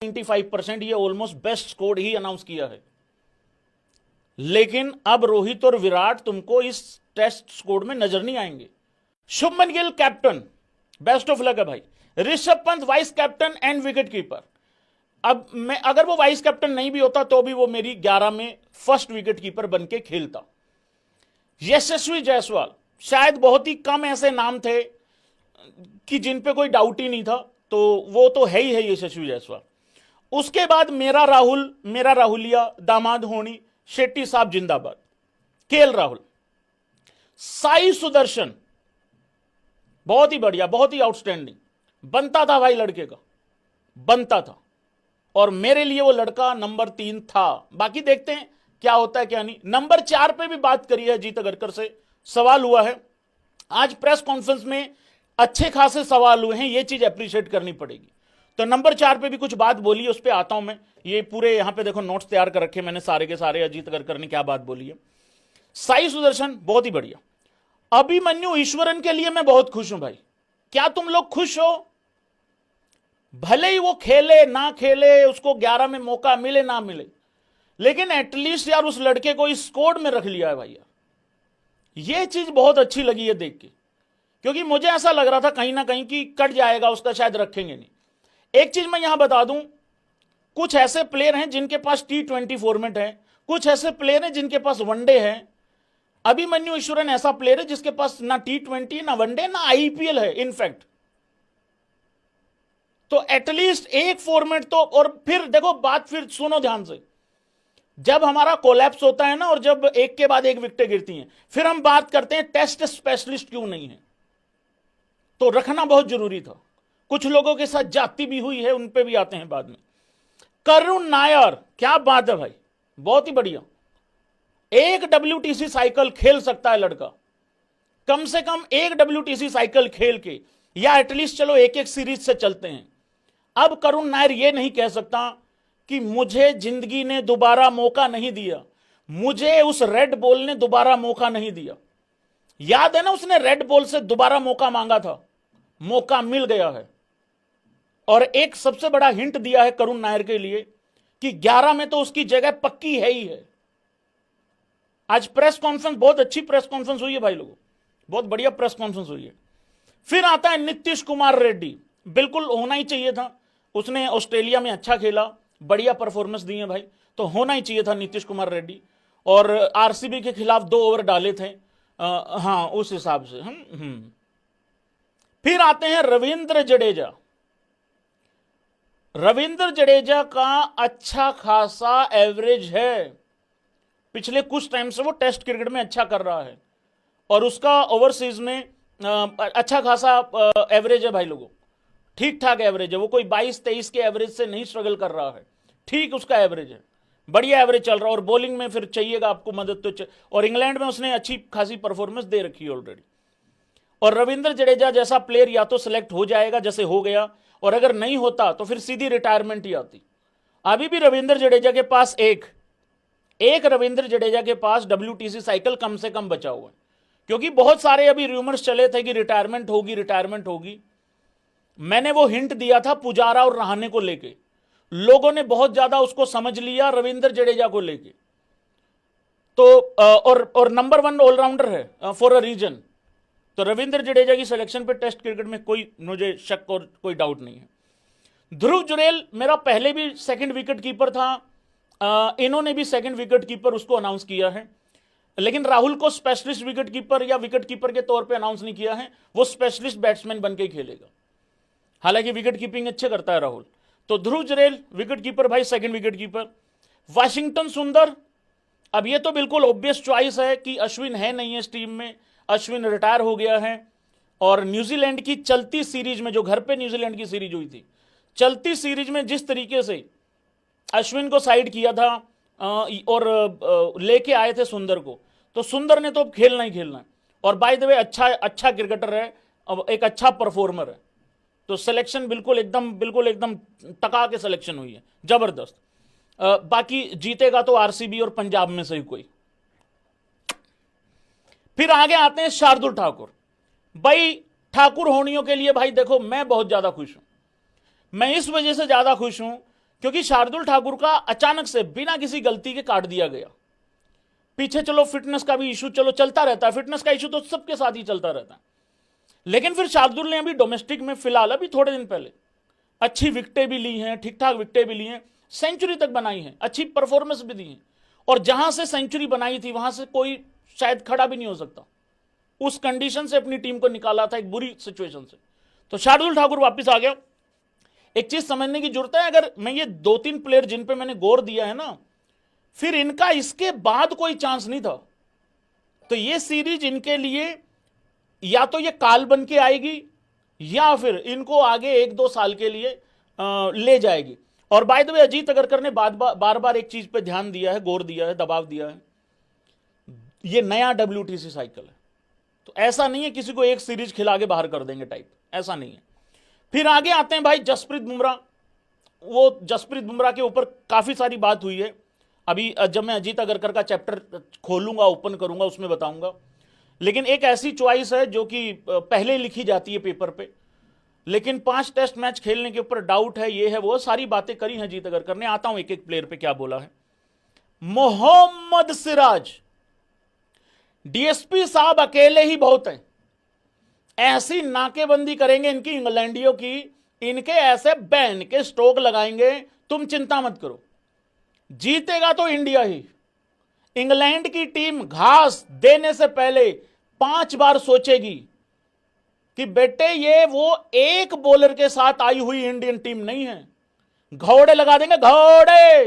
95% ये almost best score ही announce किया है। लेकिन अब रोहित और विराट तुमको इस टेस्ट स्कोर में नजर नहीं आएंगे। Shubman Gill captain, best of luck है भाई। Rishabh Pant vice captain and wicket keeper. अब मैं अगर वो वाइस कैप्टन नहीं भी होता तो भी वो मेरी 11 में फर्स्ट विकेट कीपर बन के खेलता। यशस्वी जायसवाल, शायद बहुत ही कम ऐसे नाम थे कि जिन पे कोई डाउट ही नहीं था, तो वो तो है ही है यशस्वी जायसवाल। उसके बाद मेरा राहुल, मेरा राहुलिया, दामाद होनी, शेट्टी साहब जिंदाबाद, केएल राहुल। साई सुदर्शन बहुत ही बढ़िया, बहुत ही आउटस्टैंडिंग, बनता था भाई लड़के का, बनता था। और मेरे लिए वो लड़का नंबर 3 था। बाकी देखते हैं क्या होता है क्या नहीं। नंबर 4 पे भी बात करी है जीत अगरकर से, सवाल हुआ है आज प्रेस कॉन्फ्रेंस में, अच्छे खासे सवाल हुए हैं, ये चीज अप्रिशिएट करनी पड़ेगी। तो नंबर 4 पे भी कुछ बात बोली है, उस पर आता हूं मैं। ये पूरे यहां पे देखो नोट्स तैयार कर रखे मैंने सारे के सारे, अजीत अगरकर ने क्या बात बोली है। साई सुदर्शन बहुत ही बढ़िया। अभिमन्यु ईश्वरन के लिए मैं बहुत खुश हूं भाई। क्या तुम लोग खुश हो? भले ही वो खेले ना खेले, उसको 11 में मौका मिले ना मिले, लेकिन एटलीस्ट यार उस लड़के को इस स्क्वाड में रख लिया है भाई यार। ये चीज बहुत अच्छी लगी है देख के, क्योंकि मुझे ऐसा लग रहा था कहीं ना कहीं कि कट जाएगा उसका, शायद रखेंगे नहीं। एक चीज मैं यहां बता दूं, कुछ ऐसे प्लेयर हैं जिनके पास T20 फॉर्मेट है, कुछ ऐसे प्लेयर हैं जिनके पास वनडे है। अभिमन्यु ईश्वरन ऐसा प्लेयर है जिसके पास ना T20, ना वनडे, ना IPL है इनफैक्ट। तो एटलीस्ट एक फॉर्मेट तो, और फिर देखो बात, फिर सुनो ध्यान से, जब हमारा कोलैप्स होता है ना और जब एक के बाद एक विकेटें गिरती हैं, फिर हम बात करते हैं टेस्ट स्पेशलिस्ट क्यों नहीं है। तो रखना बहुत जरूरी था। कुछ लोगों के साथ जाति भी हुई है, उन पे भी आते हैं बाद में। करुण नायर, क्या बात है भाई, बहुत ही बढ़िया। एक WTC साइकिल खेल सकता है लड़का, कम से कम एक WTC साइकिल खेल के, या एटलीस्ट चलो एक एक सीरीज से चलते हैं। अब करुण नायर ये नहीं कह सकता कि मुझे जिंदगी ने दोबारा मौका नहीं दिया, मुझे उस रेड बॉल ने दोबारा मौका नहीं दिया। याद है ना, उसने रेड बॉल से दोबारा मौका मांगा था, मौका मिल गया है। और एक सबसे बड़ा हिंट दिया है करुण नायर के लिए कि 11 में तो उसकी जगह पक्की है ही है। आज प्रेस कॉन्फ्रेंस, बहुत अच्छी प्रेस कॉन्फ्रेंस हुई है भाई लोगों, बहुत बढ़िया प्रेस कॉन्फ्रेंस हुई है। फिर आता है नीतीश कुमार रेड्डी, बिल्कुल होना ही चाहिए था। उसने ऑस्ट्रेलिया में अच्छा खेला, बढ़िया परफॉर्मेंस दी है भाई, तो होना ही चाहिए था नीतीश कुमार रेड्डी। और RCB के खिलाफ 2 ओवर डाले थे, हाँ उस हिसाब से फिर आते हैं रविंद्र जडेजा। रविंद्र जडेजा का अच्छा खासा एवरेज है, पिछले कुछ टाइम से वो टेस्ट क्रिकेट में अच्छा कर रहा है, और उसका ओवरसीज में अच्छा खासा एवरेज है भाई लोगों, ठीक ठाक एवरेज है। वो कोई 22-23 के एवरेज से नहीं स्ट्रगल कर रहा है, ठीक उसका एवरेज है, बढ़िया एवरेज चल रहा है। और बॉलिंग में फिर चाहिएगा आपको मदद तो और इंग्लैंड में उसने अच्छी खासी परफॉर्मेंस दे रखी है ऑलरेडी। और रविंद्र जडेजा जैसा प्लेयर या तो सिलेक्ट हो जाएगा जैसे हो गया, और अगर नहीं होता तो फिर सीधी रिटायरमेंट ही आती। अभी भी रविंद्र जडेजा के पास एक रविंद्र जडेजा के पास WTC साइकिल कम से कम बचा हुआ है, क्योंकि बहुत सारे अभी रूमर्स चले थे कि रिटायरमेंट होगी। मैंने वो हिंट दिया था पुजारा और रहाणे को लेके, लोगों ने बहुत ज्यादा उसको समझ लिया रविंद्र जडेजा को लेके। तो और नंबर 1 ऑलराउंडर है फॉर अ रीजन। तो रविंद्र जडेजा की सिलेक्शन पे टेस्ट क्रिकेट में कोई मुझे शक और कोई डाउट नहीं है। ध्रुव जुरेल मेरा पहले भी सेकंड विकेट कीपर था, इन्होंने भी सेकंड विकेट कीपर उसको अनाउंस किया है, लेकिन राहुल को स्पेशलिस्ट विकेट कीपर या विकेट कीपर के तौर पे अनाउंस नहीं किया है, वो स्पेशलिस्ट बैट्समैन बन के खेलेगा। हालांकि विकेट कीपिंग अच्छे करता है राहुल। तो ध्रुव जुरेल विकेट कीपर भाई, सेकंड विकेट कीपर। वाशिंगटन सुंदर, अब ये तो बिल्कुल ऑब्वियस चॉइस है कि अश्विन है नहीं है इस टीम में, अश्विन रिटायर हो गया है। और न्यूजीलैंड की चलती सीरीज में, जो घर पे न्यूजीलैंड की सीरीज हुई थी, चलती सीरीज में जिस तरीके से अश्विन को साइड किया था और लेके आए थे सुंदर को, तो सुंदर ने तो अब खेलना ही खेलना है। और बाय द वे अच्छा क्रिकेटर है, अब एक अच्छा परफॉर्मर है। तो सिलेक्शन बिल्कुल एकदम टका के सिलेक्शन हुई है, जबरदस्त। बाकी जीतेगा तो RCB और पंजाब में से ही कोई। फिर आगे आते हैं शार्दुल ठाकुर। भाई ठाकुर होनियों के लिए भाई देखो मैं बहुत ज्यादा खुश हूं। मैं इस वजह से ज्यादा खुश हूं क्योंकि शार्दुल ठाकुर का अचानक से बिना किसी गलती के काट दिया गया। पीछे चलो फिटनेस का भी इशू चलो चलता रहता है, फिटनेस का इशू तो सबके साथ ही चलता रहता है, लेकिन फिर शार्दुल ने अभी डोमेस्टिक में फिलहाल अभी थोड़े दिन पहले अच्छी विकेटें भी ली हैं, ठीक ठाक विकेटें भी ली हैं, सेंचुरी तक बनाई है, अच्छी परफॉर्मेंस भी दी है, और जहां से सेंचुरी बनाई थी वहां से कोई शायद खड़ा भी नहीं हो सकता। उस कंडीशन से अपनी टीम को निकाला था, एक बुरी सिचुएशन से। तो शार्दुल ठाकुर वापस आ गया। एक चीज समझने की जरूरत है, अगर मैं ये 2-3 प्लेयर जिन पे मैंने गौर दिया है ना, फिर इनका इसके बाद कोई चांस नहीं था। तो ये सीरीज इनके लिए या तो ये काल बन के आएगी या फिर इनको आगे 1-2 साल के लिए ले जाएगी। और by the way Ajit Agarkar ने बार बार एक चीज पे ध्यान दिया है, गौर दिया है, दबाव दिया है, ये नया WTC साइकिल है, तो ऐसा नहीं है किसी को एक सीरीज खिला के बाहर कर देंगे टाइप, ऐसा नहीं है। फिर आगे आते हैं भाई जसप्रीत बुमराह। वो जसप्रीत बुमराह के ऊपर काफी सारी बात हुई है, अभी जब मैं अजीत अगरकर का चैप्टर खोलूंगा, ओपन करूंगा, उसमें बताऊंगा। लेकिन एक ऐसी चॉइस है जो कि पहले लिखी जाती है पेपर पे, लेकिन 5 टेस्ट मैच खेलने के ऊपर डाउट है, ये है वो सारी बातें करी हैं अजीत अगरकर ने। आता हूं एक एक प्लेयर पे क्या बोला है। मोहम्मद सिराज, डीएसपी साहब अकेले ही बहुत हैं, ऐसी नाकेबंदी करेंगे इनकी इंग्लैंडियों की, इनके ऐसे बैन के स्ट्रोक लगाएंगे, तुम चिंता मत करो। जीतेगा तो इंडिया ही। इंग्लैंड की टीम घास देने से पहले 5 बार सोचेगी कि बेटे ये वो एक बॉलर के साथ आई हुई इंडियन टीम नहीं है। घोड़े लगा देंगे, घोड़े।